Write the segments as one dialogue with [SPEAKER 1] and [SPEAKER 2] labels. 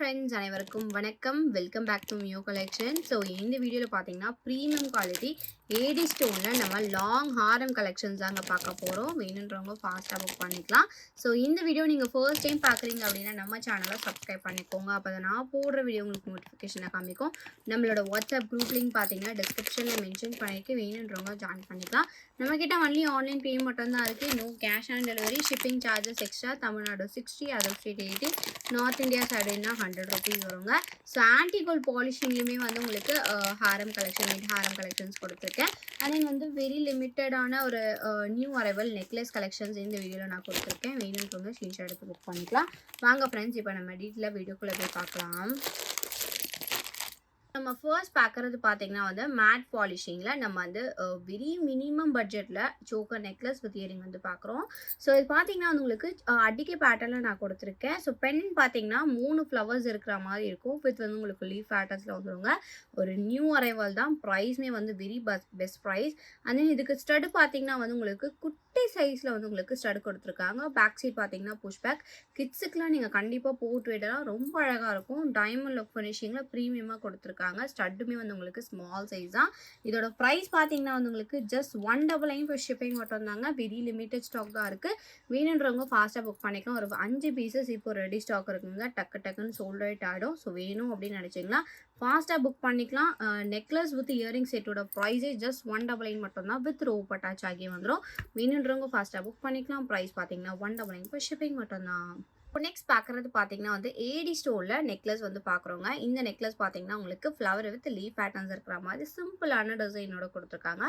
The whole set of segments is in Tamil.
[SPEAKER 1] ஃப்ரெண்ட்ஸ் அனைவருக்கும் வணக்கம். வெல்கம் பேக் டு மியோ கலெக்ஷன். ஸோ இந்த வீடியோவில் பார்த்தீங்கன்னா ப்ரீமியம் குவாலிட்டி ஏடி ஸ்டோனில் நம்ம லாங் ஹாரம் கலெக்ஷன்ஸ் தாங்க பார்க்க போகிறோம். வேணுன்றவங்க ஃபாஸ்ட்டாக புக் பண்ணிக்கலாம். ஸோ இந்த வீடியோ நீங்கள் ஃபர்ஸ்ட் டைம் பார்க்குறீங்க அப்படின்னா நம்ம சேனலை சப்ஸ்கிரைப் பண்ணிக்கோங்க. அப்போ தான் நான் போடுற வீடியோ உங்களுக்கு நோட்டிஃபிகேஷனை காமிக்கும். நம்மளோட வாட்ஸ்அப் குரூப் லிங்க் பார்த்தீங்கன்னா டிஸ்கிரிப்ஷனில் மென்ஷன் பண்ணிட்டு வேணுன்றவங்க ஜாயின் பண்ணிக்கலாம். நம்மக்கிட்ட ஒன்லி ஆன்லைன் பே மட்டும் தான் இருக்குது. No cash on delivery. Shipping charges extra. Tamil Nadu 60, other state 80, north India சைடுனா 100 rupees வருங்க. ஸோ ஆன்டி கோல்ட் பாலிஷிங்லேயுமே வந்து உங்களுக்கு ஹாரம் கலெக்ஷன், மிட் ஹாரம் கலெக்ஷன்ஸ் கொடுத்துருக்கேன். அண்ட் தென் வந்து வெரி லிமிட்டடான ஒரு நியூ அரைவல் நெக்லஸ் கலெக்ஷன்ஸ் இந்த வீடியோவில் நான் கொடுத்துருக்கேன். வேணுன்றவங்க ஸ்க்ரீன்ஷாட் எடுத்து புக் பண்ணிக்கலாம். வாங்க ஃப்ரெண்ட்ஸ், இப்போ நம்ம டீட்டெயிலாக வீடியோக்குள்ளே போய் பார்க்கலாம். நம்ம ஃபர்ஸ்ட் பார்க்குறது பார்த்தீங்கன்னா வந்து மேட் பாலிஷிங்கில் நம்ம வந்து வெரி மினிமம் பட்ஜெட்டில் சோக்கர் நெக்லஸ் வித் இயரிங் வந்து பார்க்குறோம். ஸோ இது பார்த்தீங்கன்னா வந்து உங்களுக்கு அடிக்கை பேட்டர்னில் நான் கொடுத்துருக்கேன். ஸோ பென் பார்த்தீங்கன்னா 3 ஃப்ளவர்ஸ் இருக்கிற மாதிரி இருக்கும். வித் வந்து உங்களுக்கு லீஃப் பேட்டர்ஸில் வந்துருங்க. ஒரு நியூ அரைவல் தான். ப்ரைஸ்மே வந்து very best price. And then இதுக்கு ஸ்டடு பார்த்தீங்கன்னா வந்து உங்களுக்கு குட்டி சைஸில் வந்து உங்களுக்கு ஸ்டடு கொடுத்துருக்காங்க. பேக் சைட் பார்த்தீங்கன்னா புஷ் பேக். கிட்ஸுக்குலாம் நீங்கள் கண்டிப்பாக போட்டு விடலாம். ரொம்ப அழகாக இருக்கும். டைமண்ட் லுக் ஃபினிஷிங்கில் ப்ரீமியமாக கொடுத்துருக்காங்க. ஸ்டட்டுமே வந்து உங்களுக்கு ஸ்மால் சைஸ் தான். இதோட ப்ரைஸ் பார்த்தீங்கன்னா வந்து உங்களுக்கு ஜஸ்ட் 199 for ஷிப்பிங் மட்டும் தாங்க. வெரி லிமிட்டட் ஸ்டாக் தான் இருக்குது. வேணுன்றவங்க ஃபாஸ்ட்டாக புக் பண்ணிக்கலாம். ஒரு 5 பீசஸ் இப்போ ரெடி ஸ்டாக் இருக்குங்க. டக்குன்னு சோல்ட் அவுட் ஆகிடும். ஸோ வேணும் அப்படின்னு நினச்சிங்கன்னா ஃபாஸ்ட்டாக புக் பண்ணிக்கலாம். நெக்லஸ் வித் இயரிங் செட்டோட ப்ரைஸே ஜஸ்ட் 199 மட்டும் தான். வித் ரோப் அட்டாச் ஆகி வந்துடும். வேணுன்றவங்க ஃபாஸ்ட்டாக புக் பண்ணிக்கலாம். ப்ரைஸ் பார்த்தீங்கன்னா 199 for ஷிப்பிங் மட்டும் தான். இப்போ நெக்ஸ்ட் பார்க்குறது பார்த்தீங்கன்னா வந்து ஏடி ஸ்டோனில் நெக்லஸ் வந்து பார்க்குறோங்க. இந்த நெக்லஸ் பார்த்தீங்கன்னா உங்களுக்கு ஃப்ளவர் வித் லீஃப் பேட்டர்ன்ஸ் இருக்கிற மாதிரி சிம்பிளான டிசைனோட கொடுத்துருக்காங்க.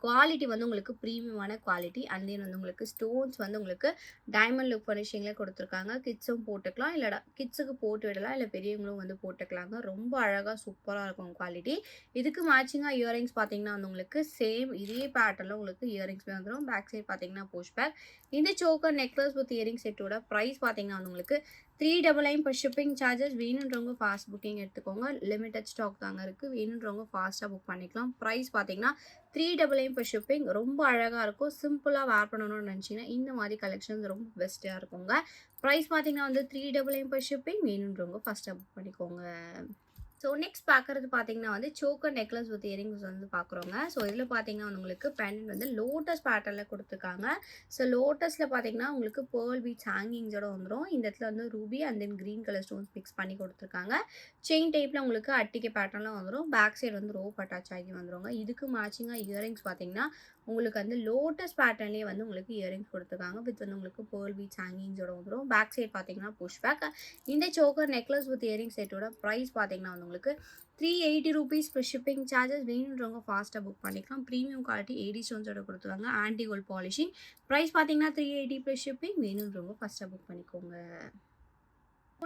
[SPEAKER 1] குவாலிட்டி வந்து உங்களுக்கு ப்ரீமியமான குவாலிட்டி. அண்ட் தென் வந்து உங்களுக்கு ஸ்டோன்ஸ் வந்து உங்களுக்கு டைமண்ட் லுக் ஃபினிஷிங்கில் கொடுத்துருக்காங்க. கிட்ஸும் போட்டுக்கலாம், இல்லை கிட்ஸுக்கு போட்டு விடலாம், இல்லை பெரியவங்களும் வந்து போட்டுக்கலாங்க. ரொம்ப அழகாக சூப்பராக இருக்கும் குவாலிட்டி. இதுக்கு மேட்சிங்காக இயரிங்ஸ் பார்த்தீங்கன்னா வந்து உங்களுக்கு சேம் இதே பேட்டர்னில் உங்களுக்கு இயரிங்ஸ்மே வந்துடும். பேக் சைட் பார்த்தீங்கன்னா புஷ் பேக். இந்த சோக்கர் நெக்லஸ் வித் இயரிங் செட்டோட ப்ரைஸ் பார்த்தீங்கன்னா உங்களுக்கு 399 for ஷிப்பிங் சார்ஜஸ். வேணுன்றவங்க ஃபாஸ்ட் புக்கிங் எடுத்துக்கோங்க. லிமிட்டட் ஸ்டாக் தாங்க இருக்குது. வேணுன்றவங்க ஃபாஸ்ட்டாக புக் பண்ணிக்கலாம். ப்ரைஸ் பார்த்தீங்கன்னா 399 for ஷிப்பிங். ரொம்ப அழகாக இருக்கும். சிம்பிளாக வேர் பண்ணணும்னு நினச்சிங்கன்னா இந்த மாதிரி கலெக்ஷன்ஸ் ரொம்ப பெஸ்ட்டாக இருக்குங்க. ப்ரைஸ் பார்த்தீங்கன்னா வந்து 399 for ஷிப்பிங். வேணுன்றவங்க ஃபாஸ்ட்டாக புக் பண்ணிக்கோங்க. ஸோ நெக்ஸ்ட் பார்க்குறது பார்த்தீங்கன்னா வந்து சோக்கர் நெக்லஸ் வித் இயரிங்ஸ் வந்து பார்க்குறோங்க. ஸோ இதில் பார்த்தீங்கன்னா வந்து உங்களுக்கு பெண்டன்ட் வந்து லோட்டஸ் பேட்டர்னில் கொடுத்துருக்காங்க. ஸோ லோட்டஸில் பார்த்தீங்கன்னா உங்களுக்கு பேர்ல் பீட்ஸ் ஹேங்கிங்ஸோட வந்துடும். இந்த இடத்துல வந்து Ruby and then green colour stones mix பண்ணி கொடுத்துருக்காங்க. செயின் டைப்பில் உங்களுக்கு அட்டிக்கை பேட்டர்னில் வந்துடும். பேக் சைடு வந்து ரோப் அட்டாச் ஆகி வந்துடுங்க. இதுக்கு மேட்சிங்காக இயரிங்ஸ் பார்த்தீங்கன்னா உங்களுக்கு வந்து லோட்டஸ் பேட்டர்ன்லேயே வந்து உங்களுக்கு இயரிங்ஸ் கொடுத்துருக்காங்க. வித் வந்து உங்களுக்கு பேர்ல் பீட்ஸ் ஹேங்கிங்ஸோட வந்துடும். பேக் சைட் பார்த்தீங்கன்னா புஷ் பேக். இந்த சோக்கர் நெக்லஸ் வித் இயரிங் செட்டோட ப்ரைஸ் பார்த்தீங்கன்னா வந்து உங்களுக்கு 380 rupees for ஷிப்பிங் சார்ஜஸ். வேணுன்றவங்க ஃபாஸ்ட்டாக புக் பண்ணிக்கலாம். ப்ரீமியம் குவாலிட்டி ஏடி ஸ்டோன்ஸோட கொடுத்துருவாங்க. Anti gold polishing. ப்ரைஸ் பார்த்தீங்கன்னா 380 for ஷிப்பிங். வேணுன்றவங்க ஃபாஸ்ட்டாக புக் பண்ணிக்கோங்க.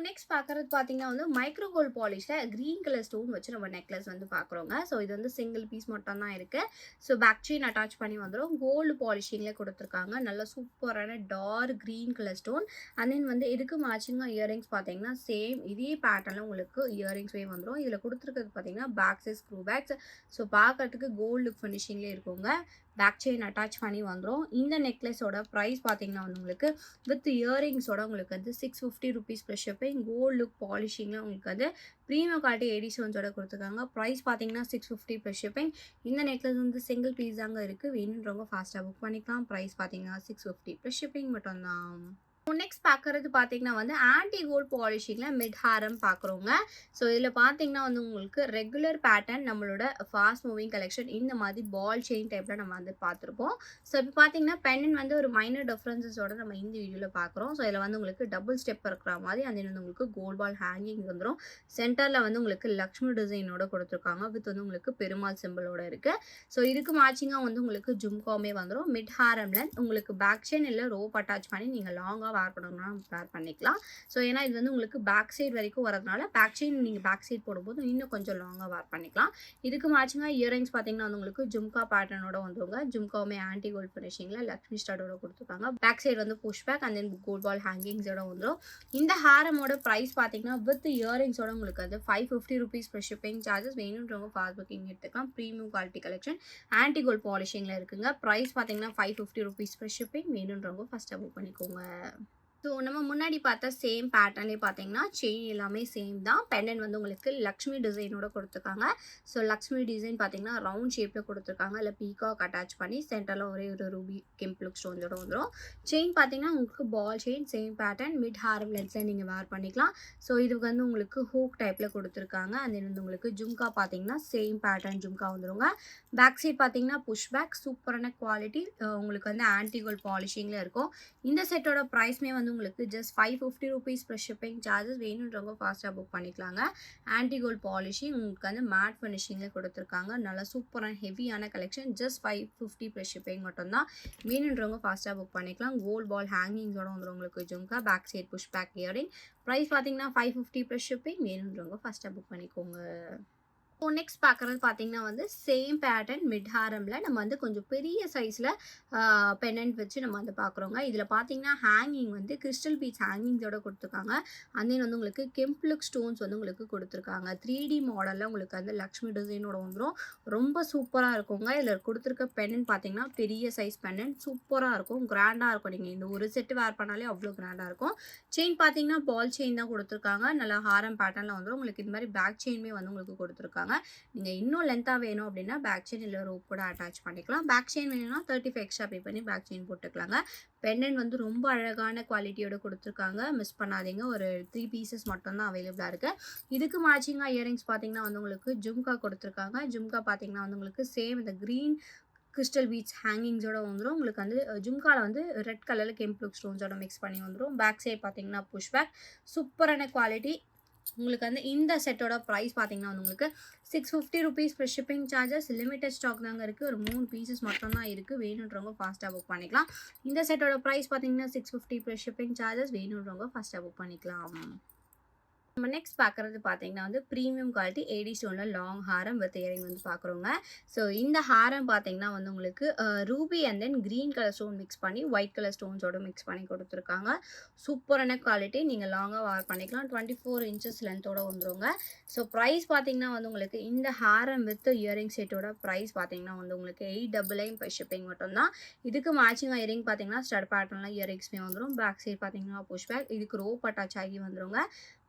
[SPEAKER 1] நெக்ஸ்ட் பார்க்குறது பார்த்தீங்கன்னா வந்து மைக்ரோ கோல்ட் பாலிஷில் க்ரீன் கலர் ஸ்டோன் வச்சு நம்ம நெக்லஸ் வந்து பார்க்குறோங்க. ஸோ இது வந்து சிங்கிள் பீஸ் மட்டும் தான் இருக்குது. ஸோ பேக் செயின் அட்டாச் பண்ணி வந்துடும். கோல்டு பாலிஷிங்கில் கொடுத்துருக்காங்க. நல்ல சூப்பரான dark green colour stone. And then வந்து இதுக்கு மேட்சிங்காக இயரிங்ஸ் பார்த்தீங்கன்னா சேம் இதே பேட்டர்னில் உங்களுக்கு இயரிங்ஸ்வே வந்துடும். இதில் கொடுத்துருக்கிறது பார்த்தீங்கன்னா back side screw backs. So பார்க்கறதுக்கு கோல்டு ஃபினிஷிங்லேயே இருக்குங்க. பேக் செயின் அட்டாச் பண்ணி வந்துடும். இந்த நெக்லஸோட ப்ரைஸ் பார்த்தீங்கன்னா வந்து உங்களுக்கு வித் இயரிங்ஸோட உங்களுக்கு வந்து 650 rupees for shipping. Gold look பாலிஷிங்கில் உங்களுக்கு வந்து ப்ரீமியம் குவாலிட்டி ஏடி ஸ்டோன்ஸோட கொடுத்துருக்காங்க. ப்ரைஸ் பார்த்தீங்கன்னா 650 for ஷிப்பிங். இந்த நெக்லஸ் வந்து சிங்கிள் பீஸ் தாங்க இருக்குது. வேணுன்றவங்க ஃபாஸ்ட்டாக புக் பண்ணிக்கலாம். ப்ரைஸ் பார்த்தீங்கன்னா 650 for ஷிப்பிங் மட்டும்தான். நெக்ஸ்ட் பார்க்குறது பார்த்தீங்கன்னா வந்து ஆன்டி கோல்ட் பாலிஷிங்கில் மிட் ஹாரம் பார்க்குறோங்க. ஸோ இதில் பார்த்தீங்கன்னா வந்து உங்களுக்கு ரெகுலர் பேட்டர்ன் நம்மளோட ஃபாஸ்ட் மூவிங் கலெக்ஷன் இந்த மாதிரி பால் செயின் டைப்பில் நம்ம வந்து பார்த்துருப்போம். ஸோ இப்போ பார்த்தீங்கன்னா பெண்டன் வந்து ஒரு மைனர் டிஃப்ரென்சஸோட நம்ம இந்த வீடியோவில் பார்க்குறோம். ஸோ இதில் வந்து உங்களுக்கு டபுள் ஸ்டெப் இருக்கிற மாதிரி அந்த வந்து உங்களுக்கு கோல்ட் பால் ஹேங்கிங் வந்துடும். சென்டரில் வந்து உங்களுக்கு லக்ஷ்மி டிசைனோட கொடுத்துருக்காங்க. வித் வந்து உங்களுக்கு பெருமாள் சிம்பிளோட இருக்குது. ஸோ இதுக்கு மேட்சிங்காக வந்து உங்களுக்கு ஜும்காமே வந்துடும். மிட் ஹாரமில் உங்களுக்கு பேக் செயின் இல்லை ரோப் அட்டாச் பண்ணி நீங்கள் லாங்காக வேர் பண்ணணும்னா வேர் பண்ணிக்கலாம். ஸோ ஏன்னா இது வந்து உங்களுக்கு பேக் சைட் வரைக்கும் வரதுனால பேக் செயின் நீங்கள் பேக் சைட் போடும்போது இன்னும் கொஞ்சம் லாங்காக வேர் பண்ணிக்கலாம். இதுக்கு மேட்சிங்காக இயரிங்ஸ் பார்த்தீங்கன்னா வந்து உங்களுக்கு ஜும்கா பேட்டர்னோட வந்துருங்க. ஜும்காவுமே ஆன்டி கோல்ட் ஃபினிஷிங்கில் லக்ஷ்மி ஸ்டார்டோட கொடுத்துருக்காங்க. பேக் சைடு வந்து push back and then gold ball ஹேங்கிங்ஸோட வந்துடும். இந்த ஹாரமோட ப்ரைஸ் பார்த்தீங்கன்னா வித் இயரிங்ஸோட உங்களுக்கு வந்து 550 rupees for ஷிப்பிங் சார்ஜஸ். வேணுன்றவங்க ஃபாஸ்ட் புக்கிங் எடுத்துக்கலாம். Premium quality collection anti gold பாலிஷிங்கில் இருக்குங்க. ப்ரைஸ் பார்த்தீங்கன்னா 550 rupees for ஷிப்பிங். வேணுன்றவங்க ஃபஸ்ட்டாக புக் பண்ணிக்கோங்க. ஸோ நம்ம முன்னாடி பார்த்த சேம் பேட்டர்ன்லேயே பார்த்தீங்கன்னா செயின் எல்லாமே சேம் தான். பெண்டன்ட் வந்து உங்களுக்கு லக்ஷ்மி டிசைனோட கொடுத்துருக்காங்க. ஸோ லக்ஷ்மி டிசைன் பார்த்தீங்கன்னா ரவுண்ட் ஷேப்பில் கொடுத்துருக்காங்க. இல்லை பீகாக் அட்டாச் பண்ணி சென்டரில் ஒரே ஒரு ரூபி கெம்ப்ளுக் ஸ்டோன்ஸோட வந்துடும். செயின் பார்த்தீங்கன்னா உங்களுக்கு ball chain same pattern mid ஹாரம் லென்ஸில் நீங்கள் வேர் பண்ணிக்கலாம். ஸோ இதுக்கு வந்து உங்களுக்கு ஹூக் டைப்பில் கொடுத்துருக்காங்க. அந்த வந்து உங்களுக்கு ஜும்கா பார்த்தீங்கன்னா சேம் பேட்டர்ன் ஜும்கா வந்துடுங்க. பேக் சைட் பார்த்தீங்கன்னா புஷ் பேக் சூப்பரான குவாலிட்டி. உங்களுக்கு வந்து ஆன்டி கோல்ட் பாலிஷிங்கில் இருக்கும். இந்த செட்டோட ப்ரைஸ்மே வந்து உங்களுக்கு just 550 rupees plus shipping charges. வேணுன்றவங்க ஃபாஸ்ட்டாக புக் பண்ணிக்கலாங்க. ஆன்டி கோல்ட் பாலிஷிங் உங்களுக்கு வந்து மேட் ஃபினிஷிங்கில் கொடுத்துருக்காங்க. நல்லா சூப்பரான ஹெவியான கலெக்ஷன். ஜஸ்ட் 550 ப்ளஸ் ஷிப்பிங் மட்டும்தான். வேணுன்றவங்க ஃபாஸ்ட்டாக புக் பண்ணிக்கலாம். கோல்ட் பால் ஹேங்கிங்ஸோட வந்துடும் உங்களுக்கு jhumka. Back side push back earring. Price பார்த்தீங்கன்னா 550 ப்ளஸ் ஷிப்பிங். வேணுன்றவங்க ஃபாஸ்ட்டாக புக் பண்ணிக்கோங்க. இப்போ நெக்ஸ்ட் பார்க்குறது பார்த்தீங்கன்னா வந்து சேம் பேட்டர்ன் மிட் ஹாரமில் நம்ம வந்து கொஞ்சம் பெரிய சைஸில் பெண்டன்ட் வச்சு நம்ம வந்து பார்க்குறோங்க. இதில் பார்த்தீங்கன்னா ஹேங்கிங் வந்து கிறிஸ்டல் பீட்ஸ் ஹேங்கிங்ஸோட கொடுத்துருக்காங்க. அந்த வந்து உங்களுக்கு கெம்ப்ளுக் ஸ்டோன்ஸ் வந்து உங்களுக்கு கொடுத்துருக்காங்க. 3D மாடலில் உங்களுக்கு வந்து லக்ஷ்மி டிசைனோட வந்துடும். ரொம்ப சூப்பராக இருக்குங்க. இதில் கொடுத்துருக்க பெண்டன்ட் பார்த்தீங்கன்னா பெரிய சைஸ் பெண்டன்ட் சூப்பராக இருக்கும். கிராண்டாக இருக்கும். நீங்கள் இந்த ஒரு செட்டு வேர் பண்ணாலே அவ்வளோ கிராண்டாக இருக்கும். செயின் பார்த்தீங்கன்னா பால் செயின் தான் கொடுத்துருக்காங்க. நல்லா ஹாரம் பேட்டர்னில் வந்துடும். உங்களுக்கு இது மாதிரி பேக் செயின்மே வந்து உங்களுக்கு கொடுத்துருக்காங்க. நீங்கள் இன்னும் லென்த்தாக வேணும் அப்படின்னா பேக் செயின் இல்லை ரோப் கூட அட்டாச் பண்ணிக்கலாம். பேக் செயின் வேணும்னா 35 எக்ஸ்ட்ரா பே பண்ணி பேக் செயின் போட்டுக்கலாங்க. பெண்டன்ட் வந்து ரொம்ப அழகான குவாலிட்டியோட கொடுத்துருக்காங்க. மிஸ் பண்ணாதீங்க. ஒரு 3 பீசஸ் மட்டும்தான் அவைலபிளாக இருக்குது. இதுக்கு மேட்சிங்காக இயரிங்ஸ் பார்த்தீங்கன்னா வந்து உங்களுக்கு ஜும்கா கொடுத்துருக்காங்க. ஜும்கா பார்த்தீங்கன்னா வந்து உங்களுக்கு சேம் இந்த க்ரீன் கிறிஸ்டல் பீட்ஸ் ஹேங்கிங்ஸோட வந்துடும். உங்களுக்கு வந்து ஜும்காவில் வந்து ரெட் கலரில் கெம்ப்ளுக் ஸ்டோன்ஸோட மிக்ஸ் பண்ணி வந்துடும். பேக் சைட் பார்த்தீங்கன்னா புஷ் பேக் சூப்பரான குவாலிட்டி. உங்களுக்கு வந்து இந்த செட்டோட ப்ரைஸ் பார்த்தீங்கன்னா வந்து உங்களுக்கு 650 rupees plus shipping charges. Limited stock தாங்க இருக்குது. ஒரு 3 பீசஸ் மட்டும் தான் இருக்குது. வேணுன்றவங்க ஃபாஸ்ட்டாக புக் பண்ணிக்கலாம். இந்த செட்டோட ப்ரைஸ் பார்த்தீங்கன்னா 650 ப்ளஸ் ஷிப்பிங் சார்ஜஸ். வேணுன்றவங்க ஃபாஸ்ட்டாக புக் பண்ணிக்கலாம். நம்ம நெக்ஸ்ட் பார்க்குறது பார்த்தீங்கன்னா வந்து premium quality AD ஸ்டோனில் long Haram with earring வந்து பார்க்குறோங்க. ஸோ இந்த ஹாரம் பார்த்தீங்கன்னா வந்து உங்களுக்கு Ruby and then green colour stone mix பண்ணி ஒயிட் கலர் ஸ்டோன்ஸோட மிக்ஸ் பண்ணி கொடுத்துருக்காங்க. சூப்பரான குவாலிட்டி. நீங்கள் லாங்காக வேர் பண்ணிக்கலாம். 24 inches லென்த்தோட வந்துருங்க. ஸோ ப்ரைஸ் பார்த்தீங்கன்னா வந்து உங்களுக்கு இந்த ஹாரம் வித் இயரிங் செட்டோட ப்ரைஸ் பார்த்தீங்கன்னா வந்து உங்களுக்கு 899 பை ஷிப்பிங் மட்டும்தான். இதுக்கு மேட்சிங்காக இயரிங் பார்த்தீங்கன்னா ஸ்டட் பேட்டர்னில் இயரிங்ஸ்மே வந்துடும். பேக் சைட் பார்த்தீங்கன்னா புஷ் பேக். இதுக்கு ரோப் அட்டாச் ஆகி வந்துருங்க.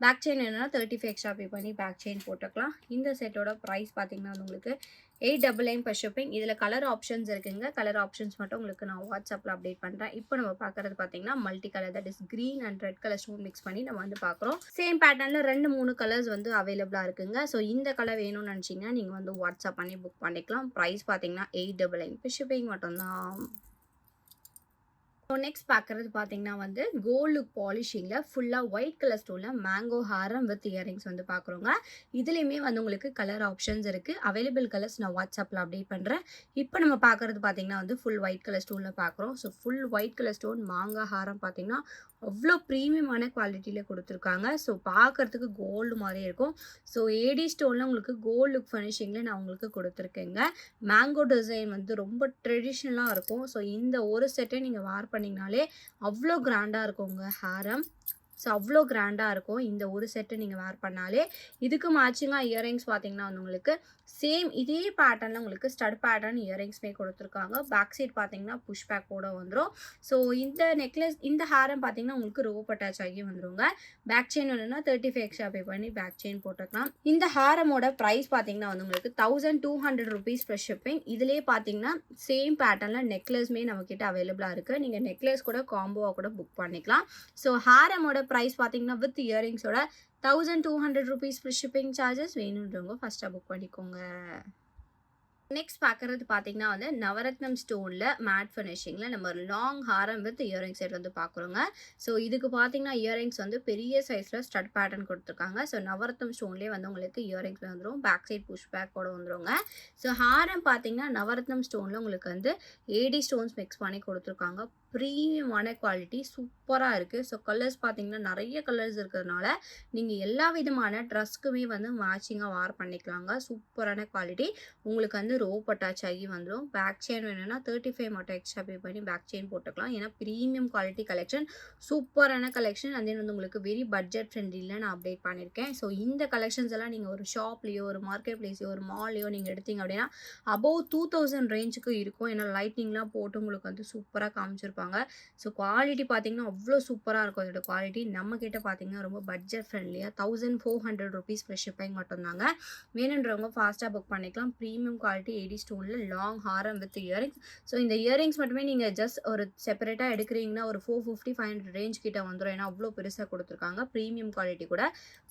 [SPEAKER 1] பேக் செயின் என்னன்னா 35 எக்ஸ்ட்ரா பே பண்ணி பேக் செயின் போட்டுக்கலாம். இந்த செட்டோட ப்ரைஸ் பார்த்தீங்கன்னா உங்களுக்கு 899 பர் ஷிப்பிங். இதில் கலர் ஆப்ஷன்ஸ் இருக்குங்க. கலர் ஆப்ஷன்ஸ் மட்டும் உங்களுக்கு நான் வாட்ஸ்அப்பில் அப்டேட் பண்ணுறேன். இப்போ நம்ம பார்க்குறது பார்த்தீங்கன்னா multi colour, that is green and red colour stone mix பண்ணி நம்ம வந்து பார்க்குறோம். சேம் பேட்டர்னில் 2-3 கலர்ஸ் வந்து அவைலபிளாக இருக்குங்க. ஸோ இந்த கலர் வேணும்னு நினச்சிங்கன்னா நீங்கள் வந்து வாட்ஸ்அப் பண்ணி புக் பண்ணிக்கலாம். ப்ரைஸ் பார்த்தீங்கன்னா 899 பர் ஷிப்பிங் மட்டும்தான். ஸோ நெக்ஸ்ட் பார்க்குறது பார்த்தீங்கன்னா வந்து கோல்டு லுக் பாலிஷிங்கில் ஃபுல்லாக white colour ஸ்டோனில் mango Haram with earrings வந்து பார்க்குறோங்க. இதுலேயுமே வந்து உங்களுக்கு கலர் ஆப்ஷன்ஸ் இருக்குது. அவைலபிள் கலர்ஸ் நான் வாட்ஸ்அப்பில் அப்டேட் பண்ணுறேன். இப்போ நம்ம பார்க்குறது பார்த்தீங்கன்னா வந்து ஃபுல் ஒயிட் கலர் ஸ்டோனில் பார்க்குறோம். So full white colour stone மாங்காய் ஹாரம் பார்த்தீங்கன்னா அவ்வளோ ப்ரீமியமான குவாலிட்டியில் கொடுத்துருக்காங்க. ஸோ பார்க்குறதுக்கு கோல்டு மாதிரி இருக்கும். ஸோ ஏடி ஸ்டோனில் உங்களுக்கு கோல்டு லுக் ஃபினிஷிங்கில் நான் உங்களுக்கு கொடுத்துருக்கேங்க. மேங்கோ டிசைன் வந்து ரொம்ப ட்ரெடிஷ்னலாக இருக்கும். ஸோ இந்த ஒரு செட்டை நீங்கள் வேர் பண்ணிங்கனாலே அவ்வளோ கிராண்டாக இருக்குங்க ஹாரம். ஸோ அவ்வளோ கிராண்டாக இருக்கும் இந்த ஒரு செட்டு நீங்கள் வேர் பண்ணாலே. இதுக்கு மேட்சிங்காக இயரிங்ஸ் பார்த்தீங்கன்னா வந்து உங்களுக்கு சேம் இதே பேட்டர்னில் உங்களுக்கு ஸ்டட் பேட்டர்ன் இயரிங்ஸ்மே கொடுத்துருக்காங்க. பேக் சைட் பார்த்தீங்கன்னா புஷ் பேக்கோட வந்துடும். ஸோ இந்த நெக்லஸ் இந்த ஹாரம் பார்த்தீங்கன்னா உங்களுக்கு ரோப் அட்டாச் ஆகி வந்துருங்க. பேக் செயின் வேணும்னா 35 எக்ஸ்ட்ரா பே பண்ணி பேக் செயின் போட்டுக்கலாம். இந்த ஹாரமோட ப்ரைஸ் பார்த்தீங்கன்னா வந்து உங்களுக்கு 1200 rupees ப்ளஸ் ஷிப்பிங். இதிலே பார்த்தீங்கன்னா சேம் பேட்டர்னில் நெக்லஸ்மே நம்மக்கிட்ட அவைலபிளாக இருக்குது. நீங்கள் நெக்லஸ் கூட காம்போவாக கூட புக் பண்ணிக்கலாம். ஸோ ஹாரமோட ப்ரைஸ் பார்த்தீங்கன்னா வித் இயரிங்ஸோட 1200 rupees ப்ளஸ் ஷிப்பிங் சார்ஜஸ். வேணுன்றவங்க ஃபஸ்ட்டாக புக் பண்ணிக்கோங்க. நெக்ஸ்ட் பார்க்குறது பார்த்தீங்கன்னா வந்து நவரத்னம் ஸ்டோனில் மேட் ஃபினிஷிங்கில் நம்ம long Haram with earring set வந்து பார்க்குறோங்க. ஸோ இதுக்கு பார்த்தீங்கன்னா இயரிங்ஸ் வந்து பெரிய சைஸில் ஸ்டட் பேட்டர்ன் கொடுத்துருக்காங்க. ஸோ நவரத்னம் ஸ்டோன்லேயே வந்து உங்களுக்கு இயரிங்ஸ் வந்துடும். பேக் சைட் புஷ் பேக்கோட வந்துருங்க. ஸோ ஹாரம் பார்த்தீங்கன்னா நவரத்னம் ஸ்டோனில் உங்களுக்கு வந்து ஏடி ஸ்டோன்ஸ் மிக்ஸ் பண்ணி கொடுத்துருக்காங்க. ப்ரீமியமான குவாலிட்டி சூப்பராக இருக்குது. ஸோ கலர்ஸ் பார்த்தீங்கன்னா நிறைய கலர்ஸ் இருக்கிறதுனால நீங்கள் எல்லா விதமான ட்ரெஸ்க்குமே வந்து மேட்சிங்காக வேர் பண்ணிக்கலாங்க. சூப்பரான குவாலிட்டி. உங்களுக்கு வந்து வந்து ரோப் அட்டாச் ஆகி வந்துடும். பேக் செயின் வேணும்னா 35 மட்டும் எக்ஸ்ட்ரா பே பண்ணி பேக் செயின் போட்டுக்கலாம். ஏன்னா ப்ரீமியம் குவாலிட்டி கலெக்ஷன், சூப்பரான கலெக்ஷன். அண்ட் தென் வந்து உங்களுக்கு வெரி பட்ஜெட் ஃப்ரெண்ட்லியில் நான் அப்டேட் பண்ணியிருக்கேன். ஸோ இந்த கலெக்ஷன்ஸ் எல்லாம் நீங்கள் ஒரு ஷாப்லேயோ ஒரு மார்க்கெட் பிளேஸ்லையோ ஒரு மால்லையோ நீங்கள் எடுத்தீங்க அப்படின்னா அபோவ் 2000 ரேஞ்சுக்கு இருக்கும். ஏன்னா லைட்னிங்லாம் போட்டு உங்களுக்கு வந்து சூப்பராக காமிச்சிருப்பாங்க. ஸோ குவாலிட்டி பார்த்தீங்கன்னா அவ்வளோ சூப்பராக இருக்கும். இதோட குவாலிட்டி நம்மக்கிட்ட பார்த்தீங்கன்னா ரொம்ப பட்ஜெட் ஃப்ரெண்ட்லியாக 1400 ருபீஸ் ப்ளஸ் ஷிப்பிங் மட்டும்தாங்க. வேணுன்றவங்க ஃபாஸ்ட்டாக புக் பண்ணிக்கலாம். Premium quality AD ஸ்டோனில் long Haram with earrings. So இந்த இயரிங்ஸ் மட்டுமே நீங்கள் ஜஸ்ட் ஒரு செப்பரேட்டாக எடுக்கிறீங்கன்னா ஒரு 450-500 ரேஞ்ச் கிட்ட வந்துடும். ஏன்னா அவ்வளோ பெருசாக கொடுத்துருக்காங்க. ப்ரீமியம் குவாலிட்டி கூட.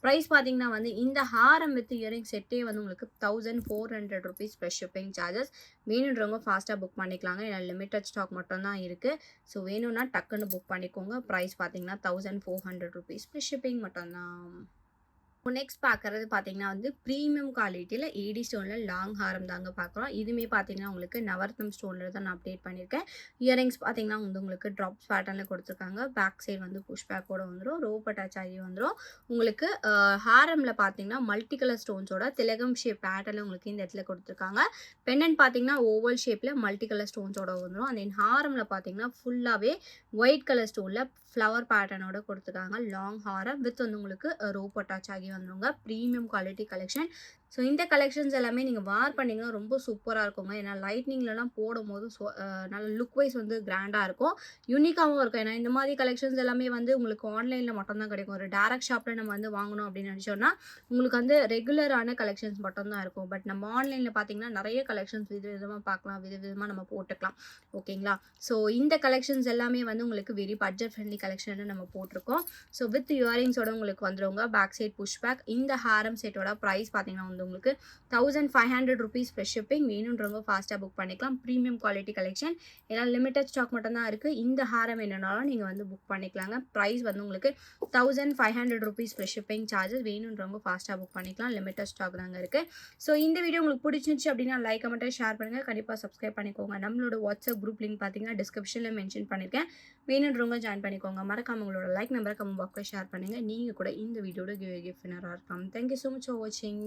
[SPEAKER 1] ப்ரைஸ் பார்த்தீங்கன்னா வந்து இந்த ஹாரம் வித் இயரிங் செட்டே வந்து உங்களுக்கு 1400 ருபீஸ் ப்ளஸ் ஷிப்பிங் சார்ஜஸ். வேணுன்றவங்க ஃபாஸ்ட்டாக புக் பண்ணிக்கலாங்க. ஏன்னா லிமிட்டட் ஸ்டாக் மட்டும் தான் இருக்குது. ஸோ வேணும்னா டக்குன்னு புக் பண்ணிக்கோங்க. ப்ரைஸ் பார்த்தீங்கன்னா 1400 ருபீஸ் ப்ளஸ் ஷிப்பிங் மட்டும்தான். நெக்ஸ்ட் பார்க்குறது பார்த்தீங்கன்னா வந்து ப்ரீமியம் குவாலிட்டியில் ஏடி ஸ்டோனில் லாங் ஹாரம் தாங்க பார்க்குறோம். இதுவுமே பார்த்தீங்கன்னா உங்களுக்கு நவரத்னம் ஸ்டோனில் தான் நான் அப்டேட் பண்ணியிருக்கேன். இயரிங்ஸ் பார்த்தீங்கன்னா வந்து உங்களுக்கு ட்ராப்ஸ் பேட்டர்னில் கொடுத்துருக்காங்க. பேக் சைடு வந்து புஷ் பேக்கோட வந்துடும். ரோப் அட்டாச் ஆகி வந்துடும். உங்களுக்கு ஹாரமில் பார்த்தீங்கன்னா மல்டி கலர் ஸ்டோன்ஸோட திலகம் ஷேப் பேட்டர்னில் உங்களுக்கு இந்த இடத்துல கொடுத்துருக்காங்க. பெண்ணன் பார்த்தீங்கன்னா ஓவல் ஷேப்பில் மல்டி கலர் ஸ்டோன்ஸோட வந்துடும். அண்ட் தென் ஹாரமில் பார்த்தீங்கன்னா ஃபுல்லாகவே ஒயிட் கலர் ஸ்டோனில் ஃப்ளவர் பேட்டர்னோட கொடுத்துருக்காங்க. லாங் ஹாரம் வித் வந்து உங்களுக்கு ரோப் அட்டாச் ஆகி வந்துருங்க. Premium quality collection. ஸோ இந்த கலெக்ஷன்ஸ் எல்லாமே நீங்கள் வார் பண்ணிங்கன்னா ரொம்ப சூப்பராக இருக்குங்க. ஏன்னா லைட்னிங்லலாம் போடும்போது நல்ல லுக் வைஸ் வந்து கிராண்டாக இருக்கும், யூனிக்காகவும் இருக்கும். ஏன்னா இந்த மாதிரி கலெக்ஷன்ஸ் எல்லாமே வந்து உங்களுக்கு ஆன்லைனில் மட்டும்தான் கிடைக்கும். ஒரு டேரக்ட் ஷாப்பில் நம்ம வந்து வாங்கணும் அப்படின்னு நினச்சோன்னா உங்களுக்கு வந்து ரெகுலரான கலெக்ஷன்ஸ் மட்டும்தான் இருக்கும். பட் நம்ம ஆன்லைனில் பார்த்தீங்கன்னா நிறைய கலெக்ஷன்ஸ் விதவிதமாக பார்க்கலாம், விதவிதமாக நம்ம போட்டுக்கலாம். ஓகேங்களா? ஸோ இந்த கலெக்ஷன்ஸ் எல்லாமே வந்து உங்களுக்கு வெரி பட்ஜெட் ஃப்ரெண்ட்லி கலெக்ஷன் நம்ம போட்டிருக்கோம். ஸோ வித் இயரிங்ஸோட உங்களுக்கு வந்துருங்க. Back side push back. இந்த ஹாரம் செட்டோட ப்ரைஸ் பார்த்தீங்கன்னா வந்து உங்களுக்கு 1500 ருபீஸ் ப்ளஸ் ஷிப்பிங். வேணுன்றவங்க ஃபாஸ்ட்டாக புக் பண்ணிக்கலாம். Premium quality collection. ஏன்னா லிமிட்டட் ஸ்டாக் மட்டும் தான் இருக்குது. இந்த ஹாரம் என்னன்னாலும் நீங்கள் வந்து புக் பண்ணிக்கலாங்க. ப்ரைஸ் வந்து உங்களுக்கு 1500 ருபீஸ் ப்ளஸ் ஷிப்பிங் சார்ஜஸ். வேணுன்றவங்க ஃபாஸ்ட்டாக புக் பண்ணிக்கலாம். லிமிட்டட் ஸ்டாக் தாங்க இருக்குது. ஸோ இந்த வீடியோ உங்களுக்கு பிடிச்சிருந்துச்சு அப்படின்னா லைக் கமெண்ட்டை ஷேர் பண்ணுங்கள். கண்டிப்பாக சப்ஸ்கிரைப் பண்ணிக்கோங்க. நம்மளோட வாட்ஸ்அப் குரூப் லிங்க் பார்த்தீங்கன்னா டிஸ்கிரிப்ஷனில் மென்ஷன் பண்ணியிருக்கேன். வேணுன்றவங்க ஜாயின் பண்ணிக்கோங்க. மறக்காம உங்களோட லைக் நம்பரை கமெண்ட் பாக்ஸில் ஷேர் பண்ணுங்கள். நீங்கள் கூட இந்த வீடியோட கிஃப்ட் வினராக இருக்கலாம். தேங்க்யூ ஸோ மச் ஃபார் வாட்சிங்.